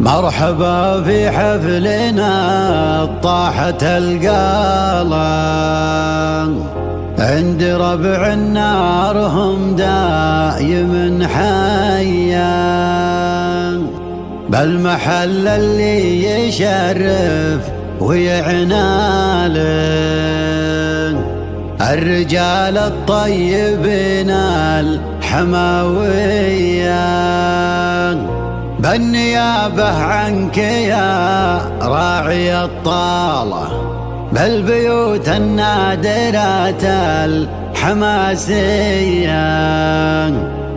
مرحبا في حفلنا طاحت القالة، عند ربع النار هم دايم حيا، بالمحل اللي يشرف ويعناله الرجال الطيبين الحماوية، بالنيابة عنك يا راعي الطالة، بالبيوت النادرات الحماسية،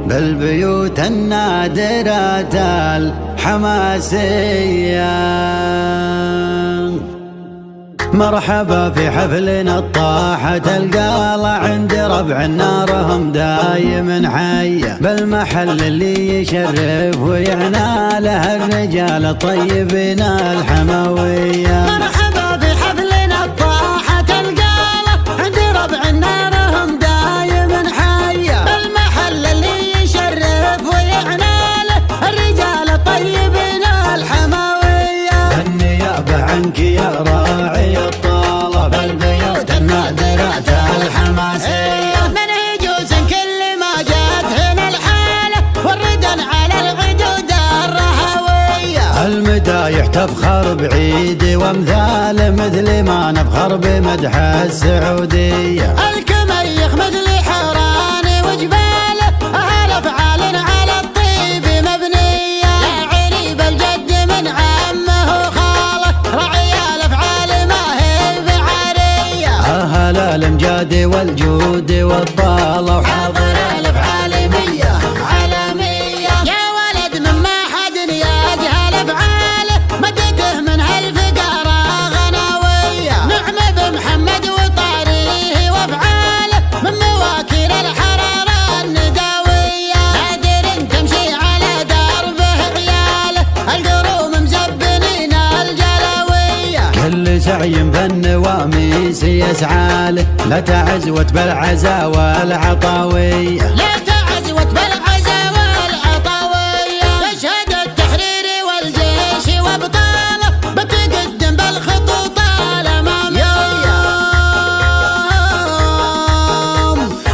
بالبيوت النادرات الحماسية. مرحبا في حفلنا طاحت القالة، عند ربع النار هم دايم حية، بالمحل اللي يشرف ويعناله الرجال الطيبين الحماوية. مرحبا في حفلنا طاحت القالة، عند ربع النار هم دايم حية، بالمحل اللي يشرف ويعناله الرجال الطيبين الحماوية. بالنيابة عنك يا راعي الطالة، بالبيوت النادرات الحماسية، من هجوس كل ما جات هنا الحالة، والردن على الغدود الرهوية. المدايح تفخر بعيدي وامثال، مثل ما نفخر بمدح السعودية. الكميخ مثل حراني وجباله، أهل أفعال على الطيب مبنية، يا عريب الجد من عمه وخاله، رعي الأفعال ما هي بعرية. أهل الامجاد والجود والطالة، وحاضر الأفعال مية عالمية، يا ولد مما حد يجهل أفعاله، مدته من هالفقارة غناوية. نعم بمحمد وطاريه وأفعاله، من مواكيل الحرارة النداوية. نادر تمشي على دربه عياله، القروم مزبنين الجلاوية. كل سعي فالنواميس يسعاله، لا تعزوت بالعزا والعطاوية. لا تعزوت بالعزا والعطاوية، تشهد التحرير والجيش وابطاله، بتقدم بالخطوط الامامية.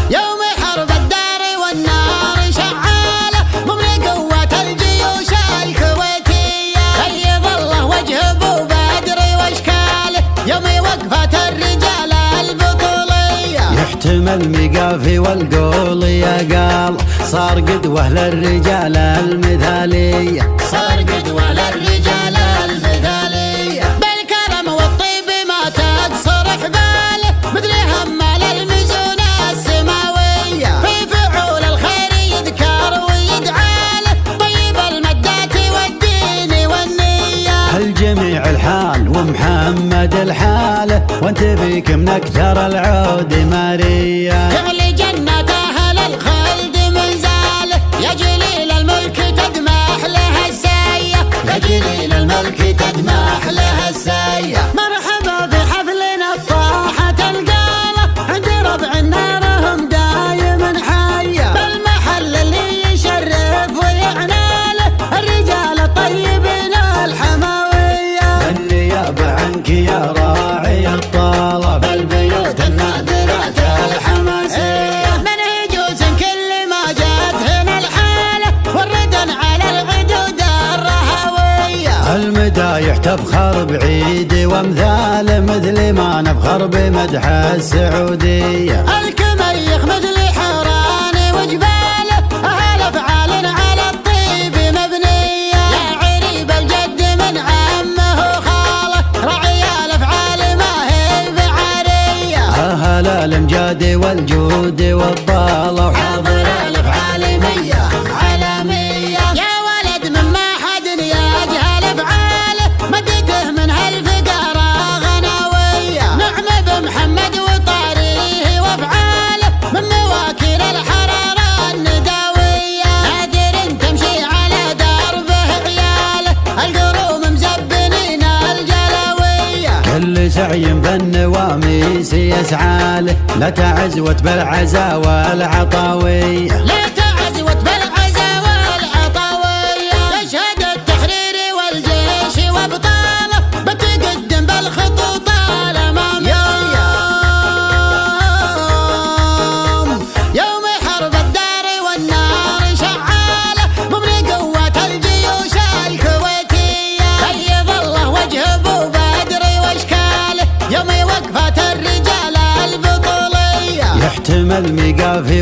يوم حرب الدار والنار شعاله، ضمن قوة الجيوش الكويتية. بيض الله وجه ابو بدر واشكاله، يوم وقفة الرجال البطولية. يحتمل مقافي والقول يا قال، صار قدوة للرجال المثالية، صار قدوة للرجال المثالية. بالكرم والطيب ما تقصر حباله، مثل همال المزون السماوية. في فعول الخير يذكر ويدعاله، طيب المدات والدين والنية. الجميع الحال ومحمد الحالة، وانت فيك من اكثر العود ماريا. جعل جنة أهل الخلد منزاله، يا جليل الملك تدمح لها الساية، يا جليل الملك تدمح لها الساية. مرحبا بحفلنا طاحت القالة، عند ربع النار هم دايم حية، بالمحل اللي يشرف ويعناله الرجال الطيبين الحماوية. بالنيابة عنك يا راعي الطالة، بالبيوت النادرات الحماسية. من هجوس كل ما جات هنا الحالة، والردن على الغدود الرهوية. المدايح تفخر بعيدي وامثال، مثل ما نفخر بمدح السعودية. الكميخ مثل حراني وجباله، أهل أفعال على الطيب مبنية، يا عريب الجد من عمه وخاله، رعي الأفعال ما هي بعرية. أهل الامجاد والجود والطالة، وحاضر الأفعال مية عالمية، يا ولد مما حد يجهل أفعاله، مدته من هالفقارة غناوية. نعم بمحمد وطاريه وأفعاله، من مواكيل الحرارة النداوية. نادر تمشي على دربه عياله، القروم مزبنين الجلاوية. كل سعي فالنواميس يسعاله، لا تعزوت بالعزا والعطاوية. لا تعزوت بالعزا والعطاوية، تشهد التحرير والجيش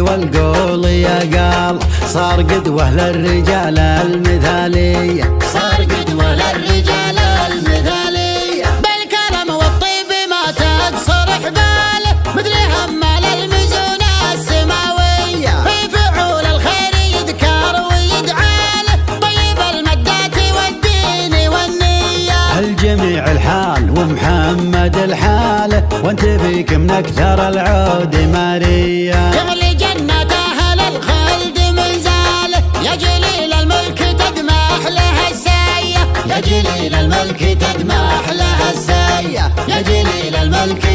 والقول يا قال صار قدوة للرجال المثالية، صار قدوة للرجال المثالية. بالكرم والطيب ما تقصر حباله، مدري همال المزونة السماوية، في فعول الخير يذكر ويدعاله، طيب المدات والدين والنية. الجميع الحال ومحمد الحالة، وانت فيك من اكثر العود ماريا. يغلي جنة أهل الخلد منزاله، يا جليل الملك تدمح لها السية، يا جليل الملك تدمح لها السية، يا جليل الملك